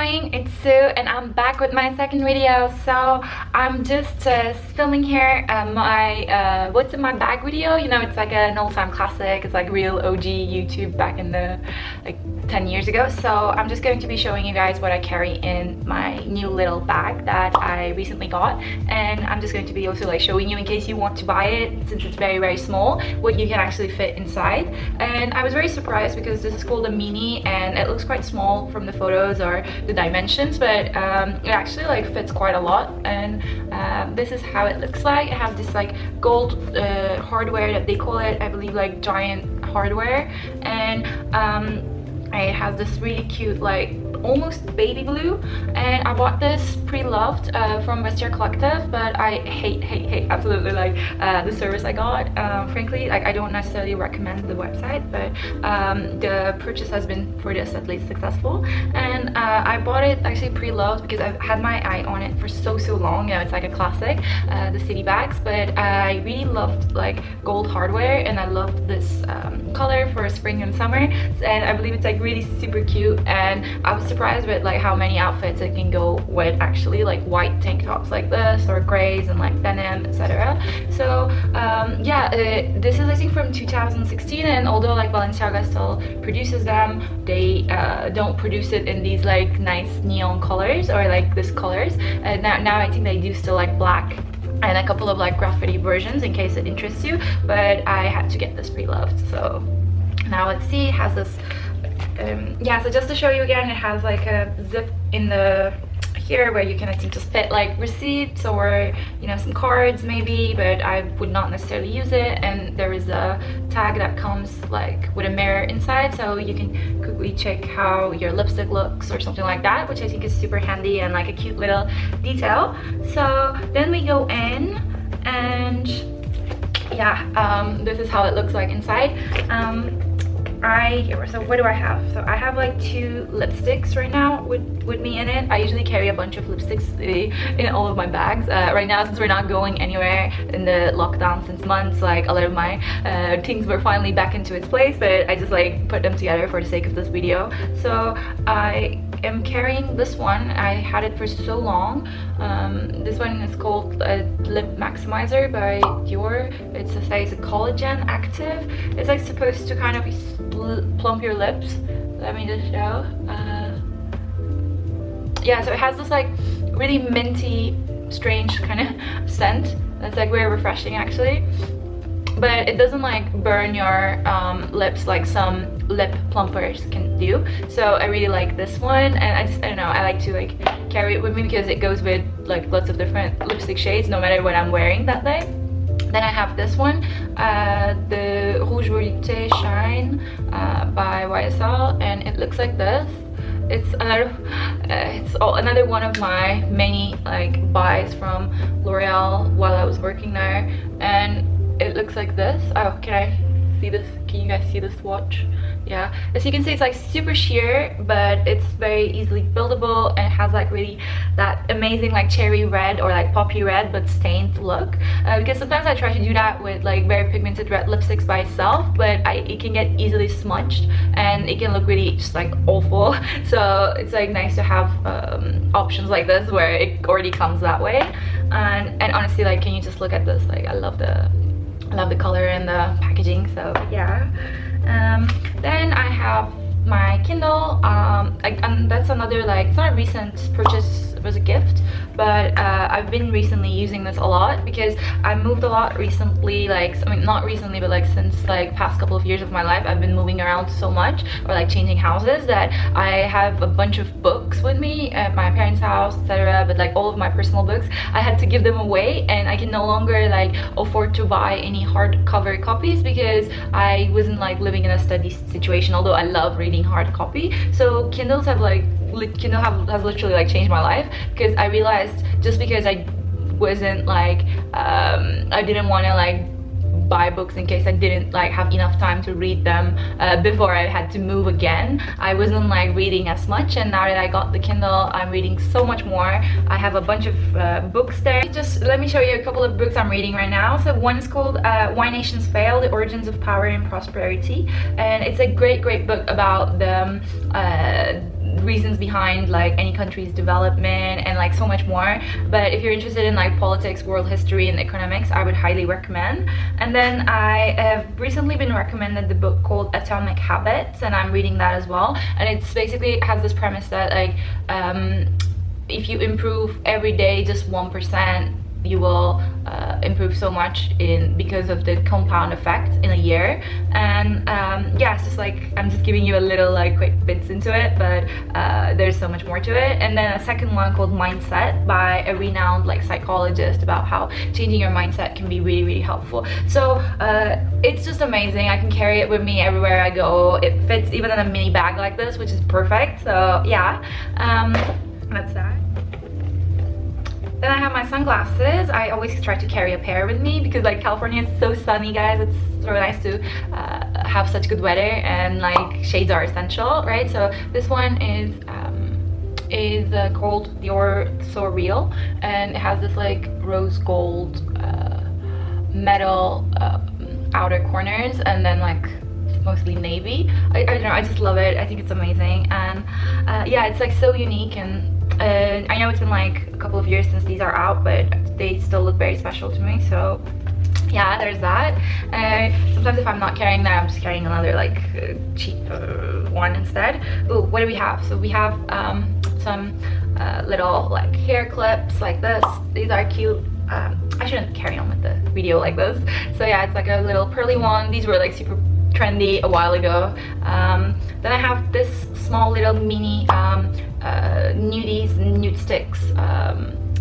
going? It's Sue and I'm back with my second video. So I'm just filming here my what's in my bag video. You know, it's like an old-time classic. It's like real OG YouTube back in the like 10 years ago. So I'm just going to be showing you guys what I carry in my new little bag that I recently got, and I'm just going to be also like showing you, in case you want to buy it, since it's very small, what you can actually fit inside. And I was very surprised because this is called a mini and it looks quite small from the photos or the dimensions, but it actually like fits quite a lot. And this is how it looks like. It has this like gold hardware that they call it, I believe, like giant hardware, and it has this really cute like almost baby blue, and I bought this pre-loved from Vestiaire Collective, but I hate absolutely like the service I got. Frankly, like I don't necessarily recommend the website, but the purchase has been, for this at least, successful. And I bought it actually pre-loved because I've had my eye on it for so long. You know, it's like a classic, the city bags, but I really loved like gold hardware, and I loved this color for spring and summer, and I believe it's like really super cute. And I was surprised with like how many outfits it can go with, actually, like white tank tops like this, or grays and like denim, etc. So yeah, this is I think from 2016, and although like Balenciaga still produces them, they don't produce it in these like nice neon colors or like this colors. Now I think they do still like black and a couple of like graffiti versions, in case it interests you, but I had to get this pre-loved. So now let's see. It has this yeah, so just to show you again, it has like a zip in the here where you can, I think, just fit like receipts or, you know, some cards maybe, but I would not necessarily use it. And there is a tag that comes like with a mirror inside, so you can quickly check how your lipstick looks or something like that, which I think is super handy and like a cute little detail. So then we go in, and yeah, this is how it looks like inside. So what do I have? So I have like 2 lipsticks right now with me in it. I usually carry a bunch of lipsticks in all of my bags. Right now, since we're not going anywhere in the lockdown since months, like a lot of my things were finally back into its place, but I just like put them together for the sake of this video. So I am carrying this one. I had it for so long. This one is called Lip Maximizer by Dior. It's a size collagen active. It's like supposed to kind of plump your lips. Let me just show. Yeah, so it has this like really minty, strange kind of scent that's like very refreshing actually, but it doesn't like burn your lips like some lip plumpers can do. So I really like this one, and I don't know, I like to like carry it with me because it goes with like lots of different lipstick shades no matter what I'm wearing that day. Then I have this one, the Rouge Volupté Shine by YSL, and it looks like this. It's another one of my many like buys from L'Oreal while I was working there, and it looks like this. Oh, can I see this? Can you guys see this swatch? Yeah, as you can see, it's like super sheer, but it's very easily buildable, and it has like really that amazing like cherry red or like poppy red but stained look, because sometimes I try to do that with like very pigmented red lipsticks by itself, but it can get easily smudged and it can look really just like awful. So it's like nice to have options like this where it already comes that way. And honestly, like, can you just look at this? Like, I love the color and the packaging. So yeah. Then I have my Kindle, and that's another like, it's not a recent purchase, it was a gift, but I've been recently using this a lot because I moved a lot recently. Like, I mean, not recently, but like since like past couple of years of my life, I've been moving around so much, or like changing houses, that I have a bunch of books with me at my parents' house, etc. But like all of my personal books, I had to give them away, and I can no longer like afford to buy any hardcover copies because I wasn't like living in a steady situation, although I love reading hard copy. So Kindles have like Kindle has literally like changed my life, because I realized just because I wasn't like I didn't want to like buy books in case I didn't like have enough time to read them before I had to move again. I wasn't like reading as much, and now that I got the Kindle, I'm reading so much more. I have a bunch of books there. Just let me show you a couple of books I'm reading right now. So one is called Why Nations Fail: The Origins of Power and Prosperity, and it's a great book about the reasons behind like any country's development and like so much more. But if you're interested in like politics, world history and economics, I would highly recommend. And then I have recently been recommended the book called Atomic Habits, and I'm reading that as well. And it's basically has this premise that like if you improve every day just 1%, you will improve so much because of the compound effect in a year. And yeah, it's just like I'm just giving you a little like quick bits into it, but there's so much more to it. And then a second one called Mindset by a renowned like psychologist about how changing your mindset can be really helpful. So it's just amazing. I can carry it with me everywhere I go. It fits even in a mini bag like this, which is perfect. So yeah, that's that. Then I have my sunglasses. I always try to carry a pair with me because like California is so sunny, guys. It's so nice to have such good weather, and like shades are essential, right? So this one is called You're So Real, and it has this like rose gold metal outer corners, and then like mostly navy. I don't know, I just love it. I think it's amazing. And yeah, it's like so unique. And I know it's been like a couple of years since these are out, but they still look very special to me. So yeah, there's that. Sometimes if I'm not carrying that, I'm just carrying another like cheap one instead. Ooh, what do we have? So we have some little like hair clips like this. These are cute. I shouldn't carry on with the video like this. So yeah, it's like a little pearly one. These were like super trendy a while ago. Then I have this small little mini nude sticks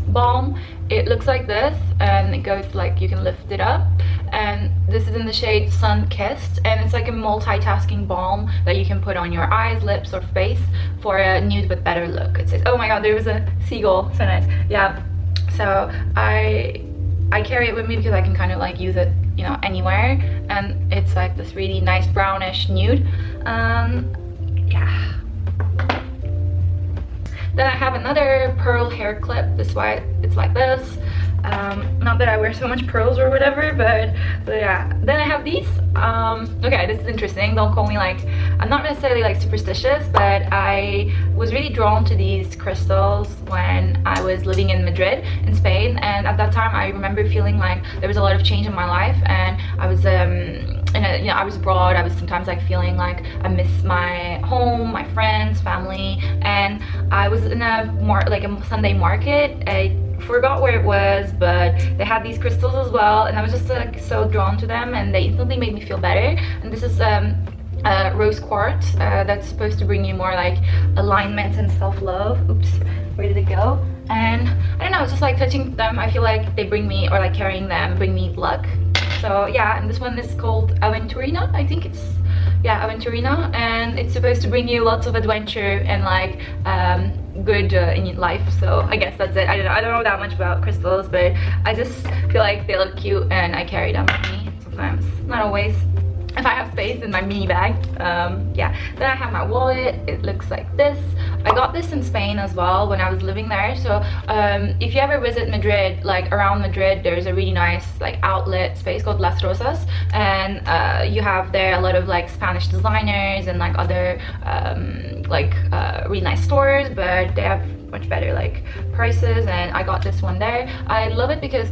balm. It looks like this, and it goes like you can lift it up, and this is in the shade Sun Kissed, and it's like a multitasking balm that you can put on your eyes, lips or face for a nude but better look. It says, oh my god, there was a seagull, so nice. Yeah, so I carry it with me because I can kind of like use it, you know, anywhere. And it's like this really nice brownish nude. Yeah. Then I have another pearl hair clip. This is why it's like this. Not that I wear so much pearls or whatever, but yeah. Then I have these. Okay, this is interesting. Don't call me like, I'm not necessarily like superstitious, but I was really drawn to these crystals when I was living in Madrid in Spain. And at that time I remember feeling like there was a lot of change in my life, and I was you know, I was abroad. I was sometimes like feeling like I miss my home, my friends, family. And I was in a Sunday market. I forgot where it was, but they had these crystals as well, and I was just like so drawn to them, and they instantly made me feel better. And this is rose quartz that's supposed to bring you more like alignment and self-love. Oops, where did it go? And I don't know, it's just like touching them, I feel like they bring me, or like carrying them bring me luck. So yeah, and this one is called Aventurina. I think it's, yeah, Aventurina, and it's supposed to bring you lots of adventure and like good in your life. So I guess that's it. I don't know that much about crystals, but I just feel like they look cute and I carry them with me sometimes, not always, if I have space in my mini bag. Yeah, then I have my wallet. It looks like this. I got this in Spain as well when I was living there. So if you ever visit Madrid, like around Madrid, there's a really nice like outlet space called Las Rosas, and you have there a lot of like Spanish designers and like other really nice stores, but they have much better like prices. And I got this one there. I love it because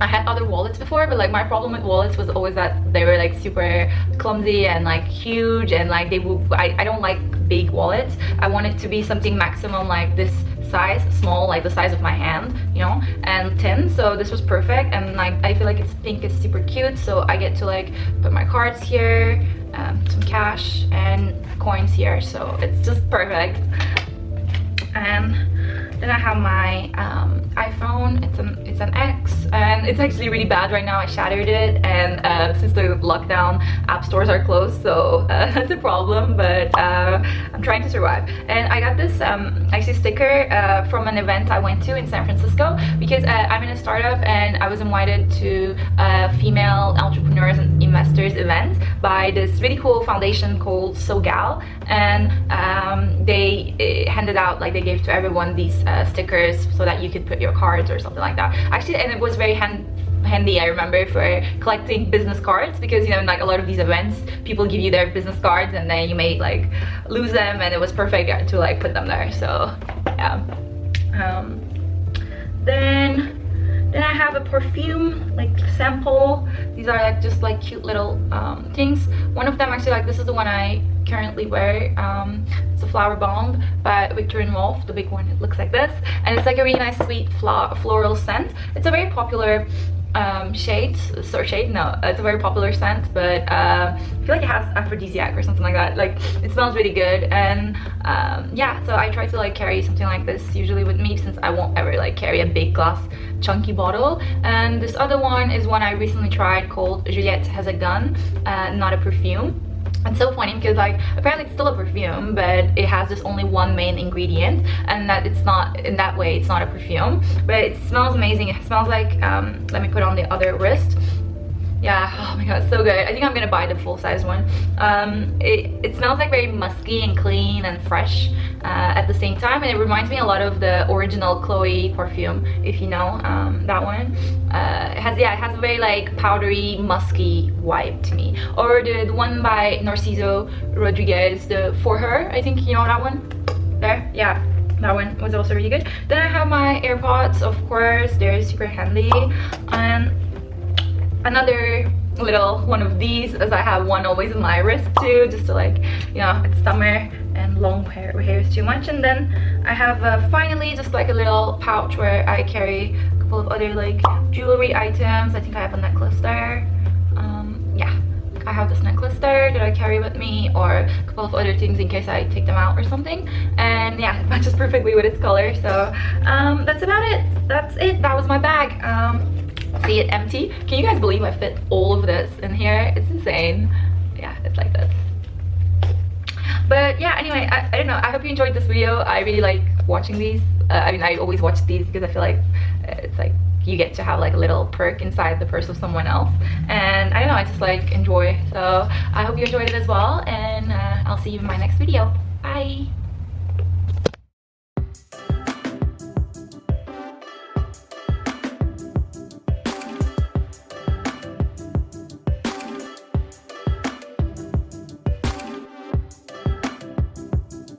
I had other wallets before, but like my problem with wallets was always that they were like super clumsy and like huge, and like I don't like big wallets. I want it to be something maximum like this size, small, like the size of my hand, you know, and thin. So this was perfect, and like I feel like it's pink, is super cute, so I get to like put my cards here, some cash and coins here, so it's just perfect. And then I have my iPhone. It's an X, and it's actually really bad right now. I shattered it, and since the lockdown, app stores are closed, so that's a problem, but I'm trying to survive. And I got this actually sticker from an event I went to in San Francisco, because I'm in a startup and I was invited to a female entrepreneurs and investors event by this really cool foundation called SoGal, and they handed out, like they gave to everyone these stickers so that you could put your cards or something like that. Actually, and it was very handy, I remember, for collecting business cards, because you know, in like a lot of these events people give you their business cards and then you may like lose them, and it was perfect to like put them there. So yeah. Then I have a perfume like sample. These are like just like cute little things. One of them actually, like this is the one I currently wear. It's a Flower Bomb by Victor & Wolf, the big one. It looks like this, and it's like a really nice sweet floral scent. It's a very popular shade. It's a very popular scent, but I feel like it has aphrodisiac or something like that. Like it smells really good, and yeah, so I try to like carry something like this usually with me, since I won't ever like carry a big glass chunky bottle. And this other one is one I recently tried called Juliette Has a Gun, not a perfume. It's so funny because like apparently it's still a perfume, but it has just only one main ingredient, and that it's not, in that way it's not a perfume, but it smells amazing. It smells like let me put on the other wrist. Yeah, oh my god, so good. I think I'm gonna buy the full-size one. It smells like very musky and clean and fresh at the same time, and it reminds me a lot of the original Chloe perfume, if you know that one. It has a very like powdery, musky vibe to me. Or the one by Narciso Rodriguez, the For Her, I think you know that one. There, yeah. That one was also really good. Then I have my AirPods, of course. They're super handy. And another little one of these, as I have one always in my wrist too, just to like, you know, it's summer and long hair is too much. And then I have finally just like a little pouch where I carry a couple of other like jewelry items. I think I have a necklace there. Yeah, I have this necklace there that I carry with me, or a couple of other things in case I take them out or something. And yeah, it matches perfectly with its color. So that's about it. That's it. That was my bag. See it empty. Can you guys believe I fit all of this in here? It's insane. Yeah, it's like this. But yeah, anyway, I don't know, I hope you enjoyed this video. I really like watching these. I mean, I always watch these because I feel like it's like you get to have like a little perk inside the purse of someone else, and I don't know, I just like enjoy. So I hope you enjoyed it as well, and I'll see you in my next video. Bye.